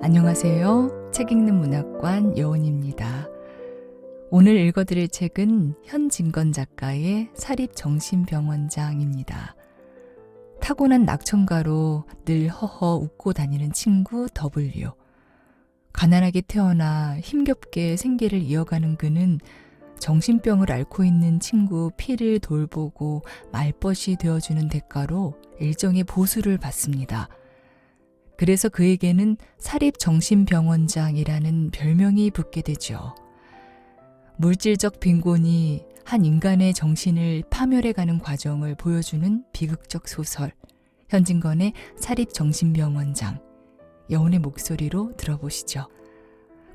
안녕하세요. 책 읽는 문학관 여운입니다. 오늘 읽어드릴 책은 현진건 작가의 사립정신병원장입니다. 타고난 낙천가로 늘 허허 웃고 다니는 친구 W. 가난하게 태어나 힘겹게 생계를 이어가는 그는 정신병을 앓고 있는 친구 P를 돌보고 말벗이 되어주는 대가로 일종의 보수를 받습니다. 그래서 그에게는 사립정신병원장이라는 별명이 붙게 되죠. 물질적 빈곤이 한 인간의 정신을 파멸해가는 과정을 보여주는 비극적 소설, 현진건의 사립정신병원장, 여운의 목소리로 들어보시죠.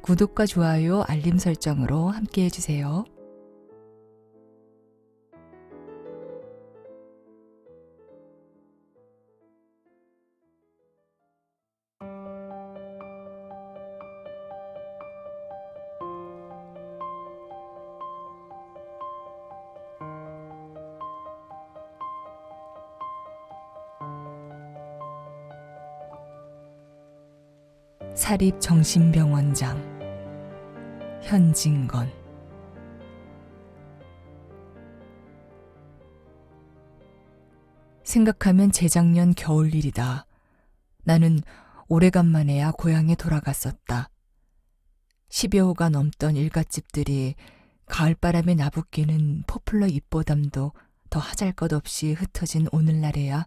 구독과 좋아요, 알림 설정으로 함께 해주세요. 사립정신병원장 현진건. 생각하면 재작년 겨울일이다. 나는 오래간만에야 고향에 돌아갔었다. 10여 호가 넘던 일갓집들이 가을바람에 나부끼는 포플러 잎보담도 더 하잘것없이 흩어진 오늘날에야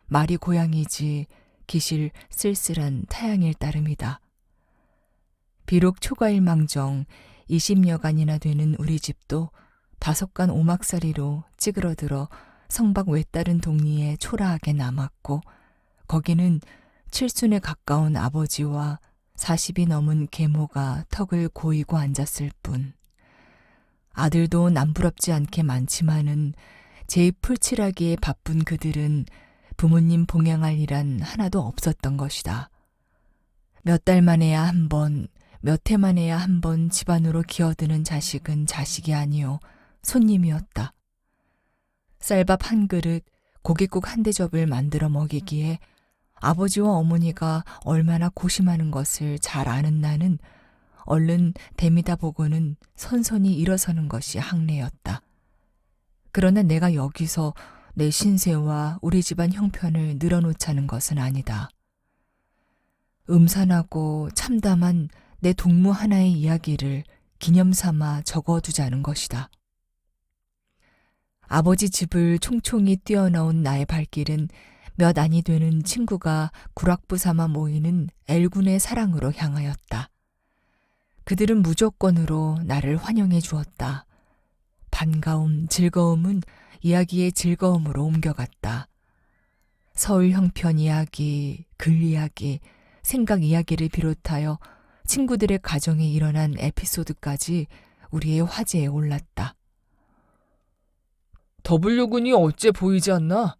말이 고향이지 기실 쓸쓸한 타향일 따름이다. 비록 초가일망정 20여간이나 되는 우리 집도 5간 오막살이로 찌그러들어 성박 외다른 동리에 초라하게 남았고, 거기는 칠순에 가까운 아버지와 40이 넘은 계모가 턱을 고이고 앉았을 뿐. 아들도 남부럽지 않게 많지만은 제입 풀칠하기에 바쁜 그들은 부모님 봉양할 일은 하나도 없었던 것이다. 몇 달 만에야 한 번, 몇 해 만에야 한 번 집안으로 기어드는 자식은 자식이 아니요 손님이었다. 쌀밥 한 그릇, 고깃국 한 대접을 만들어 먹이기에 아버지와 어머니가 얼마나 고심하는 것을 잘 아는 나는 얼른 대미다 보고는 선선히 일어서는 것이 항례였다. 그러나 내가 여기서 내 신세와 우리 집안 형편을 늘어놓자는 것은 아니다. 음산하고 참담한 내 동무 하나의 이야기를 기념삼아 적어두자는 것이다. 아버지 집을 총총히 뛰어나온 나의 발길은 몇 안이 되는 친구가 구락부 삼아 모이는 L군의 사랑으로 향하였다. 그들은 무조건으로 나를 환영해 주었다. 반가움, 즐거움은 이야기의 즐거움으로 옮겨갔다. 서울 형편 이야기, 글 이야기, 생각 이야기를 비롯하여 친구들의 가정에 일어난 에피소드까지 우리의 화제에 올랐다. W군이 어째 보이지 않나?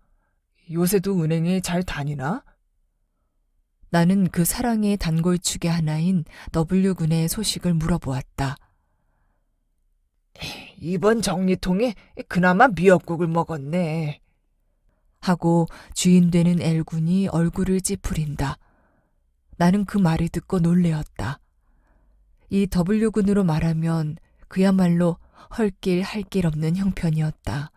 요새도 은행에 잘 다니나? 나는 그 사랑의 단골축의 하나인 W군의 소식을 물어보았다. 이번 정리통에 그나마 미역국을 먹었네. 하고 주인 되는 L군이 얼굴을 찌푸린다. 나는 그 말을 듣고 놀래었다. 이 W군으로 말하면 그야말로 헐길 할 길 없는 형편이었다.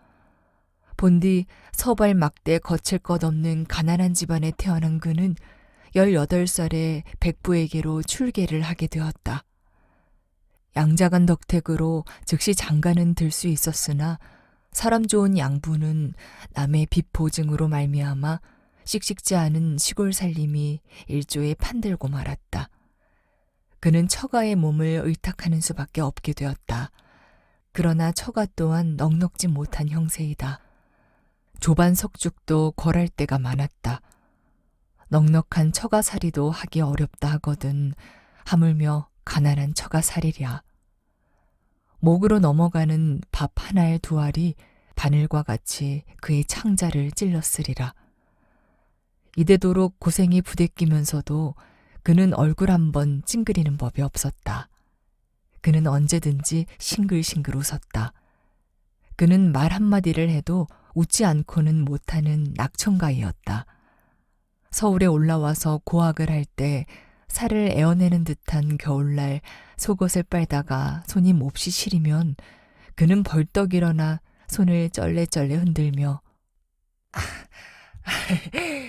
본디 서발 막대 거칠 것 없는 가난한 집안에 태어난 그는 18살에 백부에게로 출계를 하게 되었다. 양자간 덕택으로 즉시 장가는 들 수 있었으나 사람 좋은 양부는 남의 빚 보증으로 말미암아 씩씩지 않은 시골 살림이 일조에 판들고 말았다. 그는 처가의 몸을 의탁하는 수밖에 없게 되었다. 그러나 처가 또한 넉넉지 못한 형세이다. 조반 석죽도 걸할 때가 많았다. 넉넉한 처가살이도 하기 어렵다 하거든 하물며 가난한 처가살이랴. 목으로 넘어가는 밥 하나의 두 알이 바늘과 같이 그의 창자를 찔렀으리라. 이대도록 고생이 부대끼면서도 그는 얼굴 한번 찡그리는 법이 없었다. 그는 언제든지 싱글싱글 웃었다. 그는 말 한마디를 해도 웃지 않고는 못하는 낙천가이었다. 서울에 올라와서 고학을 할 때 살을 에어내는 듯한 겨울날 속옷을 빨다가 손이 몹시 시리면 그는 벌떡 일어나 손을 쩔레쩔레 흔들며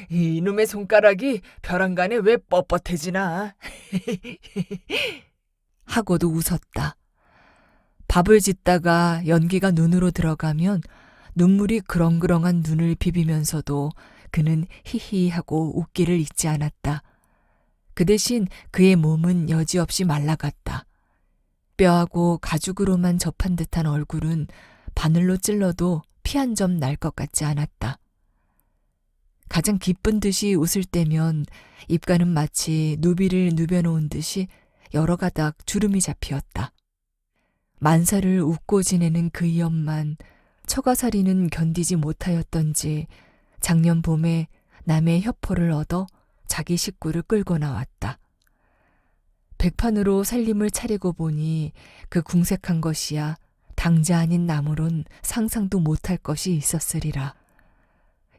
이놈의 손가락이 벼랑간에 왜 뻣뻣해지나? 하고도 웃었다. 밥을 짓다가 연기가 눈으로 들어가면 눈물이 그렁그렁한 눈을 비비면서도 그는 히히하고 웃기를 잊지 않았다. 그 대신 그의 몸은 여지없이 말라갔다. 뼈하고 가죽으로만 접한 듯한 얼굴은 바늘로 찔러도 피 한 점 날 것 같지 않았다. 가장 기쁜 듯이 웃을 때면 입가는 마치 누비를 누벼놓은 듯이 여러 가닥 주름이 잡히었다. 만사를 웃고 지내는 그의 엄만 처가살이는 견디지 못하였던지 작년 봄에 남의 협호를 얻어 자기 식구를 끌고 나왔다. 백판으로 살림을 차리고 보니 그 궁색한 것이야 당자 아닌 나무론 상상도 못할 것이 있었으리라.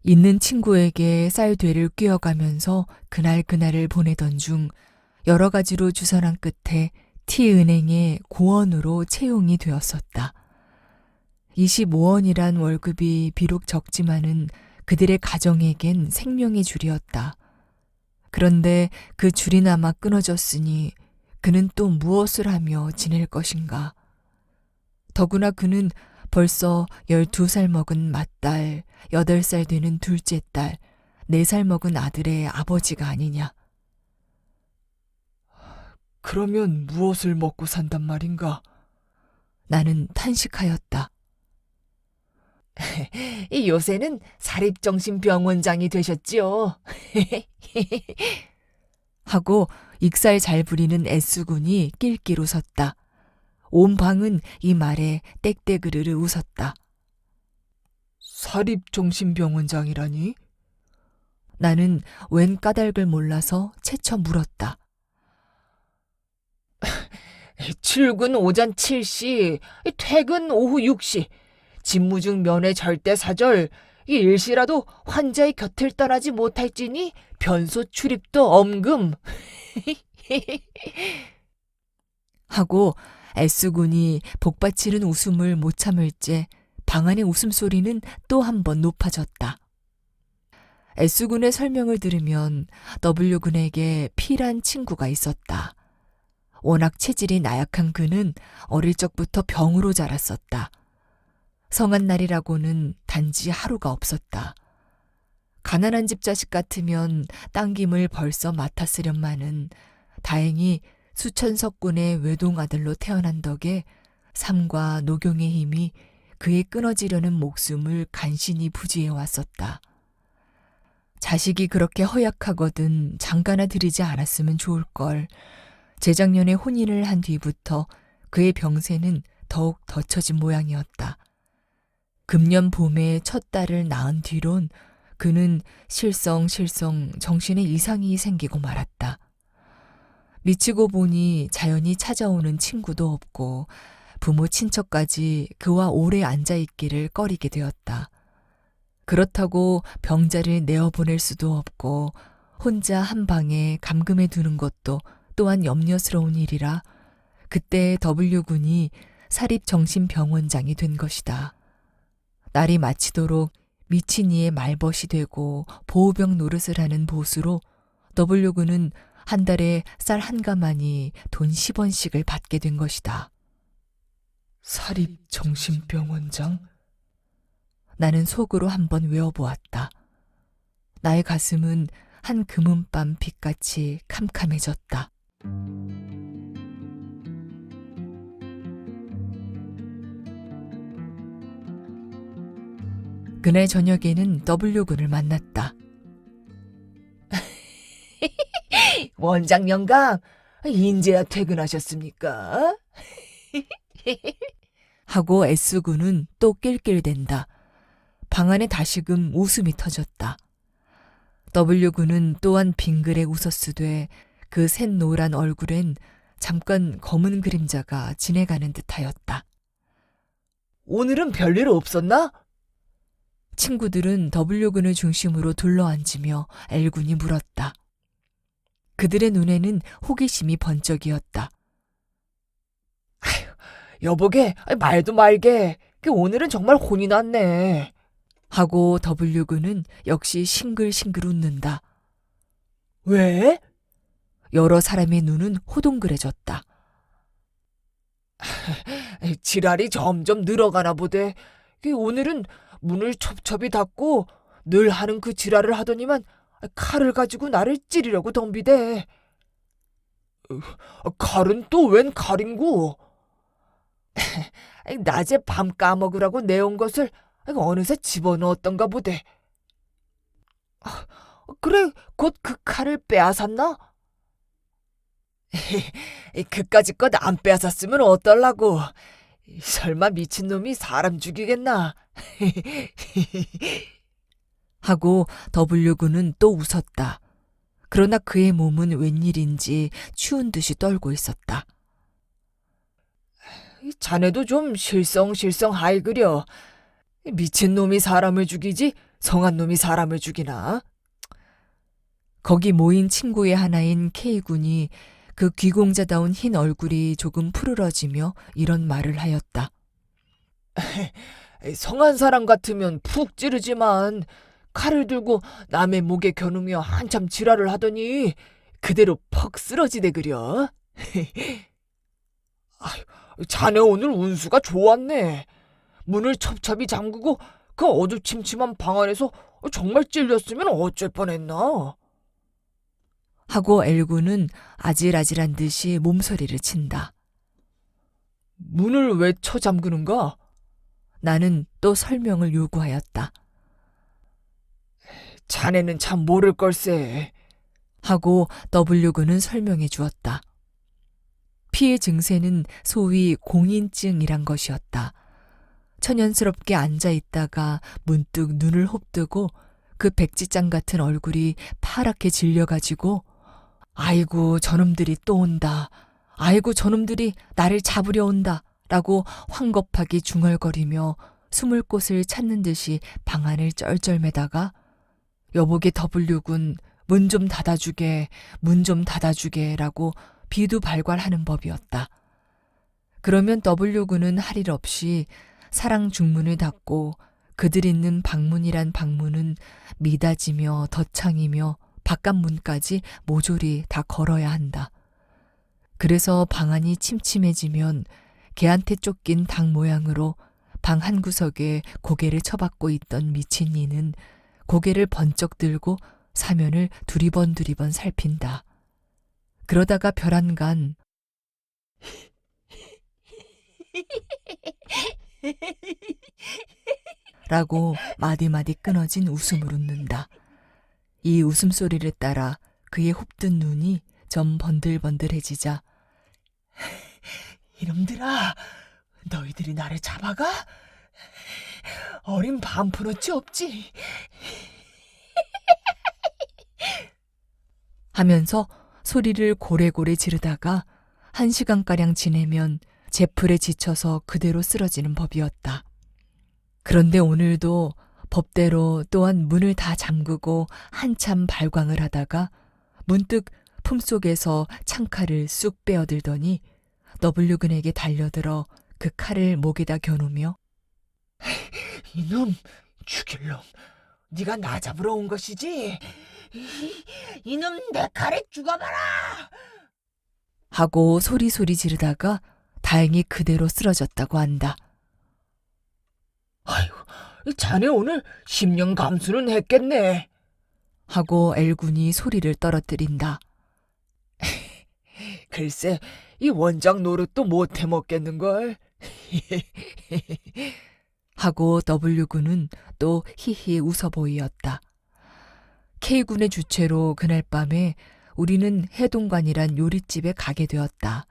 있는 친구에게 쌀되를 꿰어가면서 그날을 보내던 중 여러 가지로 주선한 끝에 T은행의 고원으로 채용이 되었었다. 25원이란 월급이 비록 적지만은 그들의 가정에겐 생명의 줄이었다. 그런데 그 줄이나마 끊어졌으니 그는 또 무엇을 하며 지낼 것인가. 더구나 그는 벌써 12살 먹은 맏딸, 8살 되는 둘째 딸, 4살 먹은 아들의 아버지가 아니냐. 그러면 무엇을 먹고 산단 말인가? 나는 탄식하였다. 요새는 사립정신병원장이 되셨지요. 하고 익살 잘 부리는 S군이 낄낄 웃었다. 온 방은 이 말에 땡땡으르르 웃었다. 사립정신병원장이라니? 나는 웬 까닭을 몰라서 채쳐 물었다. 출근 오전 7시, 퇴근 오후 6시, 직무 중 면회 절대 사절, 일시라도 환자의 곁을 떠나지 못할지니 변소 출입도 엄금. 하고 S군이 복받치는 웃음을 못 참을째 방 안의 웃음소리는 또 한 번 높아졌다. S군의 설명을 들으면 W군에게 P란 친구가 있었다. 워낙 체질이 나약한 그는 어릴 적부터 병으로 자랐었다. 성한 날이라고는 단지 하루가 없었다. 가난한 집 자식 같으면 당김을 벌써 맡았으련마는 다행히 수천석군의 외동아들로 태어난 덕에 삶과 녹용의 힘이 그의 끊어지려는 목숨을 간신히 부지해 왔었다. 자식이 그렇게 허약하거든 장가나 들이지 않았으면 좋을걸. 재작년에 혼인을 한 뒤부터 그의 병세는 더욱 덧쳐진 모양이었다. 금년 봄에 첫 딸을 낳은 뒤론 그는 실성 정신에 이상이 생기고 말았다. 미치고 보니 자연히 찾아오는 친구도 없고 부모 친척까지 그와 오래 앉아있기를 꺼리게 되었다. 그렇다고 병자를 내어보낼 수도 없고 혼자 한 방에 감금해 두는 것도 또한 염려스러운 일이라 그때 W군이 사립정신병원장이 된 것이다. 날이 마치도록 미친 이의 말벗이 되고 보호병 노릇을 하는 보수로 W군은 한 달에 쌀 한 가마니 돈 10원씩을 받게 된 것이다. 사립정신병원장? 나는 속으로 한번 외워보았다. 나의 가슴은 한 금은밤 빛같이 캄캄해졌다. 그날 저녁에는 W군을 만났다. 원장 영감, 인제야 퇴근하셨습니까? 하고 S군은 또 낄낄댄다. 방 안에 다시금 웃음이 터졌다. W군은 또한 빙그레 웃었으되 그 샛노란 얼굴엔 잠깐 검은 그림자가 지내가는 듯하였다. 오늘은 별일 없었나? 친구들은 W군을 중심으로 둘러앉으며 L군이 물었다. 그들의 눈에는 호기심이 번쩍이었다. 여보게, 말도 말게. 오늘은 정말 혼이 났네. 하고 W군은 역시 싱글싱글 웃는다. 왜? 여러 사람의 눈은 호동그래졌다. 지랄이 점점 늘어가나 보대. 오늘은 문을 첩첩이 닫고 늘 하는 그 지랄을 하더니만 칼을 가지고 나를 찌르려고 덤비대. 칼은 또 웬 칼인고? 낮에 밤 까먹으라고 내온 것을 어느새 집어넣었던가 보대. 그래, 곧 그 칼을 빼앗았나? 그까짓 것 안 빼앗았으면 어떨라고. 설마 미친놈이 사람 죽이겠나? 하고 W군은 또 웃었다. 그러나 그의 몸은 웬일인지 추운 듯이 떨고 있었다. 자네도 좀 실성하이 그려. 미친놈이 사람을 죽이지 성한 놈이 사람을 죽이나? 거기 모인 친구의 하나인 K군이 그 귀공자다운 흰 얼굴이 조금 푸르러지며 이런 말을 하였다. 성한 사람 같으면 푹 찌르지만 칼을 들고 남의 목에 겨누며 한참 지랄을 하더니 그대로 퍽 쓰러지대 그려. 자네 오늘 운수가 좋았네. 문을 첩첩이 잠그고 그 어두침침한 방 안에서 정말 찔렸으면 어쩔 뻔했나? 하고 L군은 아질아질한 듯이 몸서리를 친다. 문을 왜 쳐잠그는가? 나는 또 설명을 요구하였다. 자네는 참 모를 걸세. 하고 W군은 설명해 주었다. 피해 증세는 소위 공인증이란 것이었다. 천연스럽게 앉아 있다가 문득 눈을 홉뜨고 그 백지장 같은 얼굴이 파랗게 질려가지고 아이고 저놈들이 또 온다. 아이고 저놈들이 나를 잡으려 온다. 라고 황급하게 중얼거리며 숨을 곳을 찾는 듯이 방 안을 쩔쩔매다가 여보게 W군 문 좀 닫아주게, 문 좀 닫아주게 라고 비두발괄하는 법이었다. 그러면 W군은 할 일 없이 사랑 중문을 닫고 그들 있는 방문이란 방문은 미닫이며 덧창이며 바깥문까지 모조리 다 걸어야 한다. 그래서 방 안이 침침해지면 개한테 쫓긴 닭 모양으로 방 한 구석에 고개를 처박고 있던 미친 이는 고개를 번쩍 들고 사면을 두리번 살핀다. 그러다가 벼란간 라고 마디마디 끊어진 웃음을 웃는다. 이 웃음소리를 따라 그의 홉든 눈이 점 번들번들해지자 이놈들아, 너희들이 나를 잡아가? 어린 반푼어치 없지. 하면서 소리를 고래고래 지르다가 1시간가량 지내면 제풀에 지쳐서 그대로 쓰러지는 법이었다. 그런데 오늘도 법대로 또한 문을 다 잠그고 한참 발광을 하다가 문득 품속에서 창칼을 쑥 빼어들더니 W군에게 달려들어 그 칼을 목에다 겨누며 이놈, 죽일 놈. 네가 나 잡으러 온 것이지? 이놈 내 칼에 죽어봐라! 하고 소리소리 지르다가 다행히 그대로 쓰러졌다고 한다. 아이고, 자네 오늘 10년 감수는 했겠네. 하고 L군이 소리를 떨어뜨린다. 글쎄, 이 원장 노릇도 못 해먹겠는걸. 하고 W군은 또 히히 웃어 보이었다. K군의 주최로 그날 밤에 우리는 해동관이란 요릿집에 가게 되었다.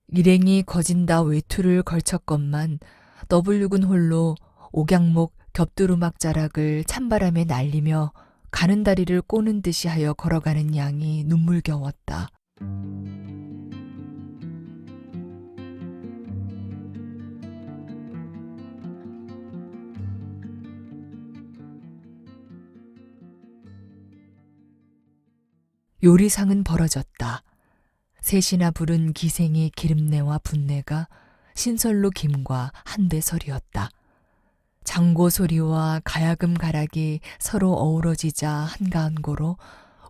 일행이 거진다 외투를 걸쳤건만 W군 홀로 옥양목 겹두루막 자락을 찬바람에 날리며 가는 다리를 꼬는 듯이 하여 걸어가는 양이 눈물겨웠다. 요리상은 벌어졌다. 셋이나 부른 기생의 기름내와 분내가 신설로 김과 한대설이었다. 장고 소리와 가야금 가락이 서로 어우러지자 한가한고로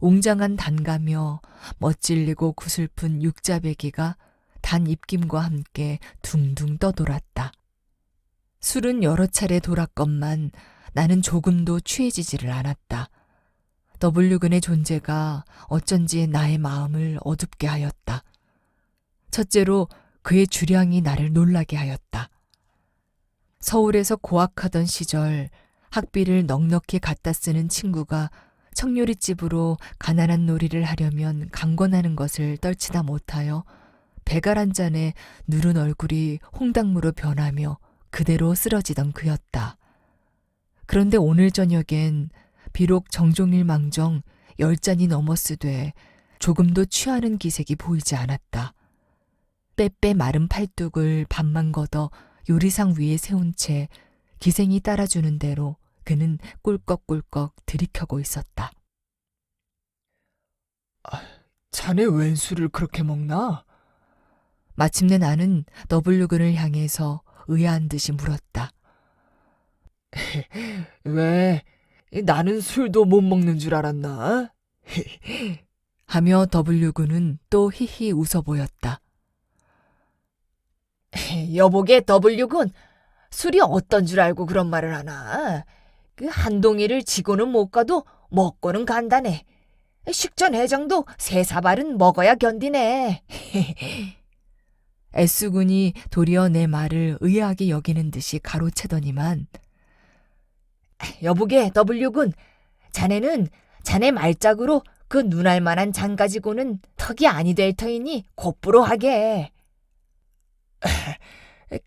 웅장한 단가며 멋질리고 구슬픈 육자배기가 단 입김과 함께 둥둥 떠돌았다. 술은 여러 차례 돌았건만 나는 조금도 취해지지를 않았다. W군의 존재가 어쩐지 나의 마음을 어둡게 하였다. 첫째로 그의 주량이 나를 놀라게 하였다. 서울에서 고학하던 시절 학비를 넉넉히 갖다 쓰는 친구가 청요리집으로 가난한 놀이를 하려면 강권하는 것을 떨치다 못하여 배갈 한 잔에 누른 얼굴이 홍당무로 변하며 그대로 쓰러지던 그였다. 그런데 오늘 저녁엔 비록 정종일 망정 10잔이 넘었으되 조금도 취하는 기색이 보이지 않았다. 빼빼 마른 팔뚝을 반만 걷어 요리상 위에 세운 채 기생이 따라주는 대로 그는 꿀꺽꿀꺽 들이켜고 있었다. 자네 웬 술을 그렇게 먹나? 마침내 나는 W군을 향해서 의아한 듯이 물었다. 왜? 나는 술도 못 먹는 줄 알았나? 하며 W군은 또 히히 웃어 보였다. 여보게 W군, 술이 어떤 줄 알고 그런 말을 하나? 그 한동이를 지고는 못 가도 먹고는 간다네. 식전해장도 3-4발은 먹어야 견디네. S군이 도리어 내 말을 의아하게 여기는 듯이 가로채더니만 여보게 W군, 자네는 자네 말짝으로 그 눈알 만한 잔 가지고는 턱이 아니 될 터이니 곧부로 하게.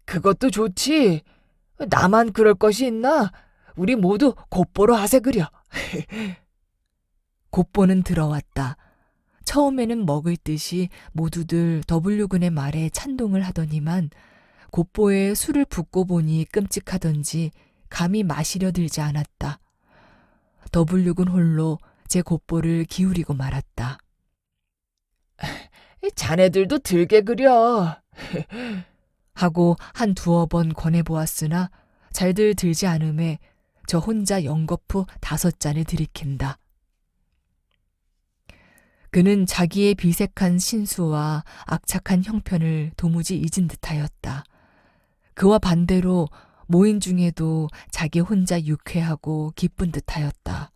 그것도 좋지. 나만 그럴 것이 있나? 우리 모두 곧보로 하세 그려. 곧보는 들어왔다. 처음에는 먹을 듯이 모두들 W군의 말에 찬동을 하더니만 곧보에 술을 붓고 보니 끔찍하던지 감히 마시려 들지 않았다. W군 홀로 제 곧보를 기울이고 말았다. 자네들도 들게 그려. 하고 한 2-번 권해보았으나 잘들 들지 않음에 저 혼자 연거푸 5잔을 들이킨다. 그는 자기의 비색한 신수와 악착한 형편을 도무지 잊은 듯하였다. 그와 반대로 모인 중에도 자기 혼자 유쾌하고 기쁜 듯하였다.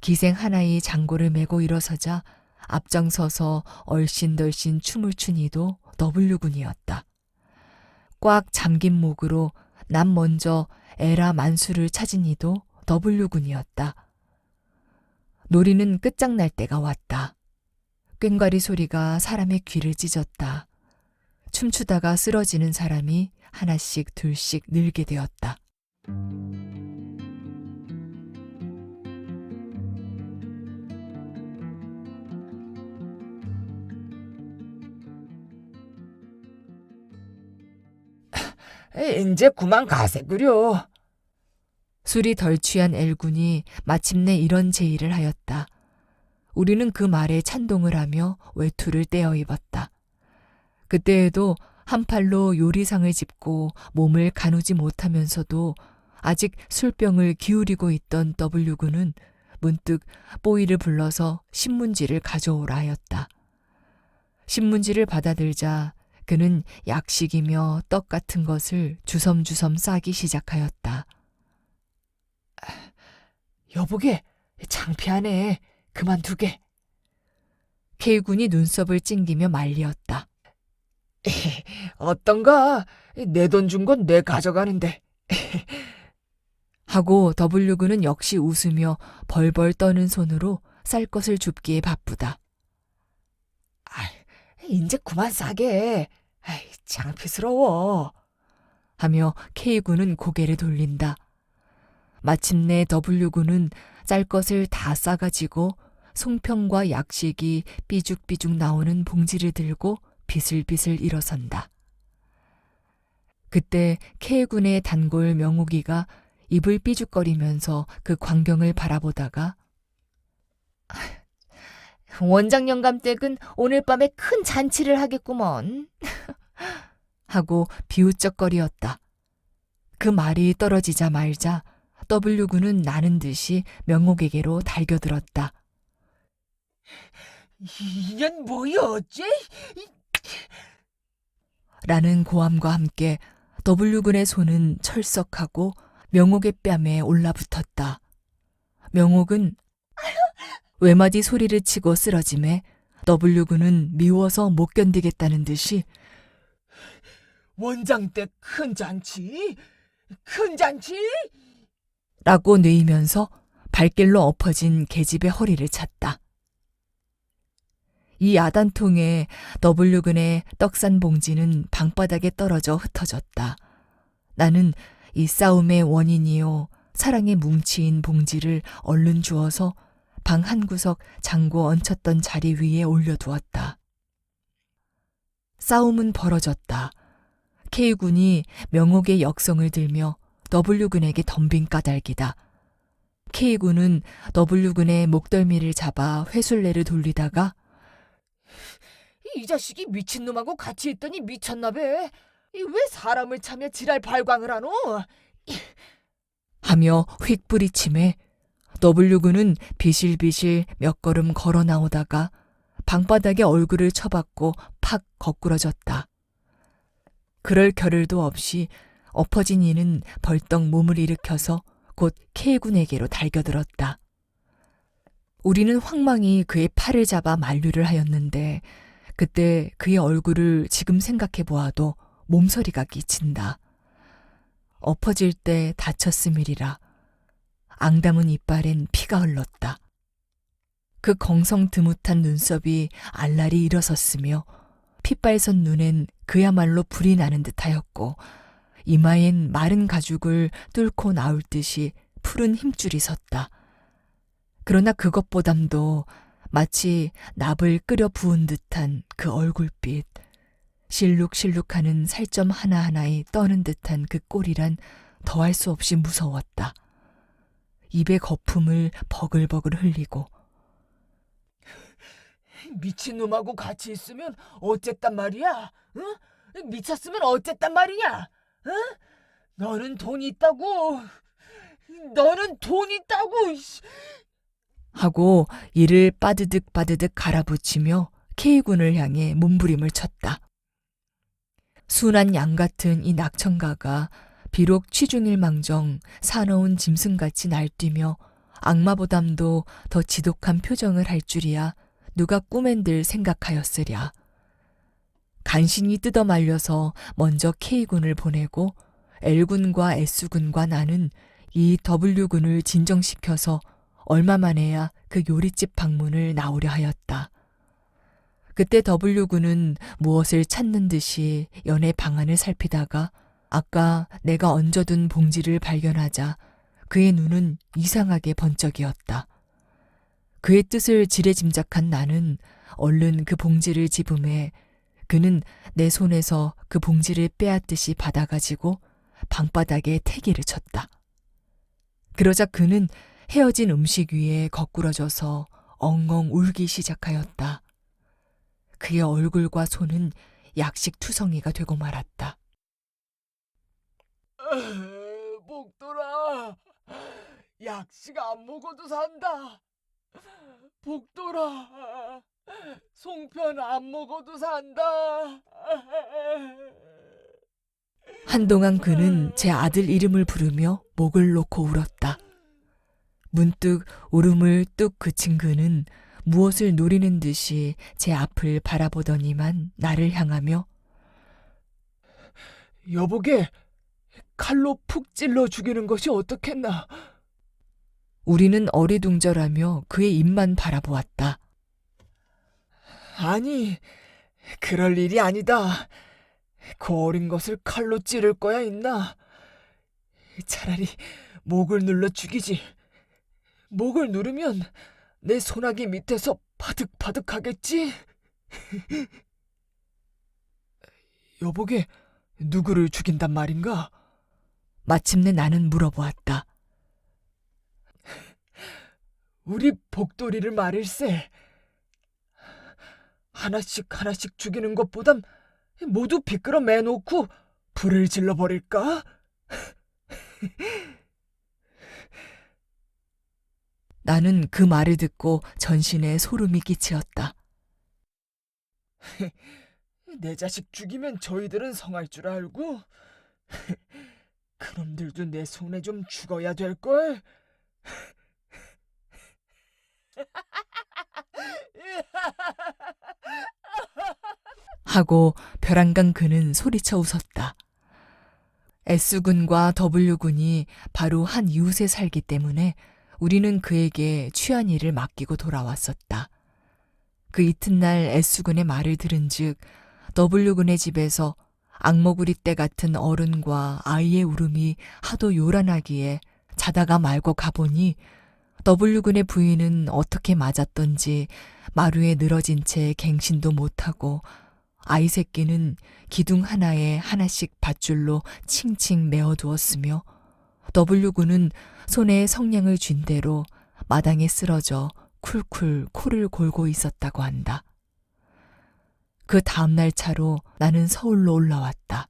기생 하나의 장고를 메고 일어서자 앞장서서 얼씬덜씬 춤을 춘 이도 W군이었다. 꽉 잠긴 목으로 남 먼저 에라 만수를 찾은 이도 W군이었다. 놀이는 끝장날 때가 왔다. 꽹과리 소리가 사람의 귀를 찢었다. 춤추다가 쓰러지는 사람이 하나씩 둘씩 늘게 되었다. 이제 그만 가세 그려. 술이 덜 취한 L군이 마침내 이런 제의를 하였다. 우리는 그 말에 찬동을 하며 외투를 떼어 입었다. 그때에도 한 팔로 요리상을 짚고 몸을 가누지 못하면서도 아직 술병을 기울이고 있던 W군은 문득 뽀이를 불러서 신문지를 가져오라 하였다. 신문지를 받아들자 그는 약식이며 떡 같은 것을 주섬주섬 싸기 시작하였다. 여보게, 창피하네. 그만두게. K군이 눈썹을 찡기며 말리었다. 어떤가? 내 돈 준 건 내 가져가는데. 하고 W군은 역시 웃으며 벌벌 떠는 손으로 쌀 것을 줍기에 바쁘다. 이제 그만 싸게. 창피스러워. 하며 K군은 고개를 돌린다. 마침내 W군은 쌀 것을 다 싸가지고 송편과 약식이 삐죽삐죽 나오는 봉지를 들고 비슬비슬 일어선다. 그때 K군의 단골 명옥이가 입을 삐죽거리면서 그 광경을 바라보다가 원장 영감 댁은 오늘 밤에 큰 잔치를 하겠구먼. 하고 비웃적거리었다. 그 말이 떨어지자 말자 W군은 나는 듯이 명옥에게로 달겨들었다. 이년 뭐야 어째? 라는 고함과 함께 W군의 손은 철썩하고 명옥의 뺨에 올라붙었다. 명옥은 외마디 소리를 치고 쓰러짐에 W군은 미워서 못 견디겠다는 듯이 원장 댁 큰 잔치? 큰 잔치? 라고 뇌이면서 발길로 엎어진 계집의 허리를 찼다. 이 야단통에 W군의 떡산 봉지는 방바닥에 떨어져 흩어졌다. 나는 이 싸움의 원인이요 사랑의 뭉치인 봉지를 얼른 주워서 방 한구석 장고 얹혔던 자리 위에 올려두었다. 싸움은 벌어졌다. K군이 명옥의 역성을 들며 W군에게 덤빈 까닭이다. K군은 W군의 목덜미를 잡아 회술레를 돌리다가 이 자식이 미친놈하고 같이 있더니 미쳤나봐. 왜 사람을 차며 지랄 발광을 하노? 하며 휙 뿌리침에 W군은 비실비실 몇 걸음 걸어 나오다가 방바닥에 얼굴을 쳐박고 팍 거꾸러졌다. 그럴 겨를도 없이 엎어진 이는 벌떡 몸을 일으켜서 곧 K군에게로 달겨들었다. 우리는 황망히 그의 팔을 잡아 만류를 하였는데 그때 그의 얼굴을 지금 생각해 보아도 몸서리가 끼친다. 엎어질 때 다쳤음이리라. 앙담은 이빨엔 피가 흘렀다. 그 경성 드뭇한 눈썹이 알랄이 일어섰으며 핏발선 눈엔 그야말로 불이 나는 듯하였고 이마엔 마른 가죽을 뚫고 나올 듯이 푸른 힘줄이 섰다. 그러나 그것보담도 마치 납을 끓여 부은 듯한 그 얼굴빛, 실룩실룩하는 살점 하나하나에 떠는 듯한 그 꼴이란 더할 수 없이 무서웠다. 입에 거품을 버글버글 흘리고 미친놈하고 같이 있으면 어쨌단 말이야? 응? 미쳤으면 어쨌단 말이냐? 응? 너는 돈 있다고. 너는 돈 있다고. 하고 이를 빠드득 빠드득 갈아붙이며 K군을 향해 몸부림을 쳤다. 순한 양 같은 이 낙천가가 비록 취중일망정 사나운 짐승같이 날뛰며 악마보담도 더 지독한 표정을 할 줄이야 누가 꿈엔들 생각하였으랴. 간신히 뜯어 말려서 먼저 K군을 보내고 L군과 S군과 나는 이 W군을 진정시켜서 얼마 만에야 그 요리집 방문을 나오려 하였다. 그때 W군은 무엇을 찾는 듯이 연애 방안을 살피다가 아까 내가 얹어둔 봉지를 발견하자 그의 눈은 이상하게 번쩍이었다. 그의 뜻을 지레짐작한 나는 얼른 그 봉지를 집음해 그는 내 손에서 그 봉지를 빼앗듯이 받아가지고 방바닥에 태기를 쳤다. 그러자 그는 헤어진 음식 위에 거꾸러져서 엉엉 울기 시작하였다. 그의 얼굴과 손은 약식 투성이가 되고 말았다. 복돌아, 약식 안 먹어도 산다. 복돌아, 송편 안 먹어도 산다. 한동안 그는 제 아들 이름을 부르며 목을 놓고 울었다. 문득 울음을 뚝 그친 그는 무엇을 노리는 듯이 제 앞을 바라보더니만 나를 향하며 여보게 칼로 푹 찔러 죽이는 것이 어떻겠나? 우리는 어리둥절하며 그의 입만 바라보았다. 아니, 그럴 일이 아니다. 그 어린 것을 칼로 찌를 거야 있나? 차라리 목을 눌러 죽이지. 목을 누르면 내 소나기 밑에서 바득바득 하겠지? 여보게 누구를 죽인단 말인가? 마침내 나는 물어보았다. 우리 복돌이를 말일세. 하나씩 하나씩 죽이는 것보단 모두 비끄러 매놓고 불을 질러버릴까? 나는 그 말을 듣고 전신에 소름이 끼치었다. 내 자식 죽이면 저희들은 성할 줄 알고? 그놈들도 내 손에 좀 죽어야 될걸? 하고 벼랑간 그는 소리쳐 웃었다. S군과 W군이 바로 한 이웃에 살기 때문에 우리는 그에게 취한 일을 맡기고 돌아왔었다. 그 이튿날 S군의 말을 들은즉 W군의 집에서 악모구리 떼 같은 어른과 아이의 울음이 하도 요란하기에 자다가 말고 가보니 W군의 부인은 어떻게 맞았던지 마루에 늘어진 채 갱신도 못하고 아이 새끼는 기둥 하나에 하나씩 밧줄로 칭칭 메어두었으며 W군은 손에 성냥을 쥔 대로 마당에 쓰러져 쿨쿨 코를 골고 있었다고 한다. 그 다음날 차로 나는 서울로 올라왔다.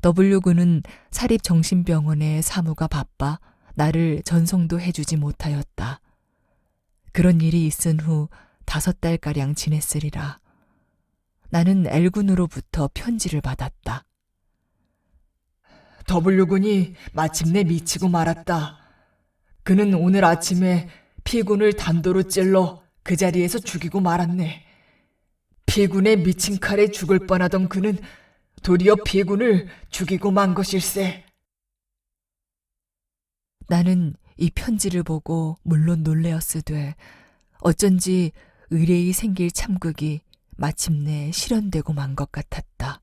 W군은 사립정신병원의 사무가 바빠 나를 전송도 해주지 못하였다. 그런 일이 있은 후 5달가량 지냈으리라. 나는 L군으로부터 편지를 받았다. W군이 마침내 미치고 말았다. 그는 오늘 아침에 P군을 단도로 찔러 그 자리에서 죽이고 말았네. P군의 미친 칼에 죽을 뻔하던 그는 도리어 P군을 죽이고 만 것일세. 나는 이 편지를 보고 물론 놀래었으되 어쩐지 의뢰이 생길 참극이 마침내 실현되고 만 것 같았다.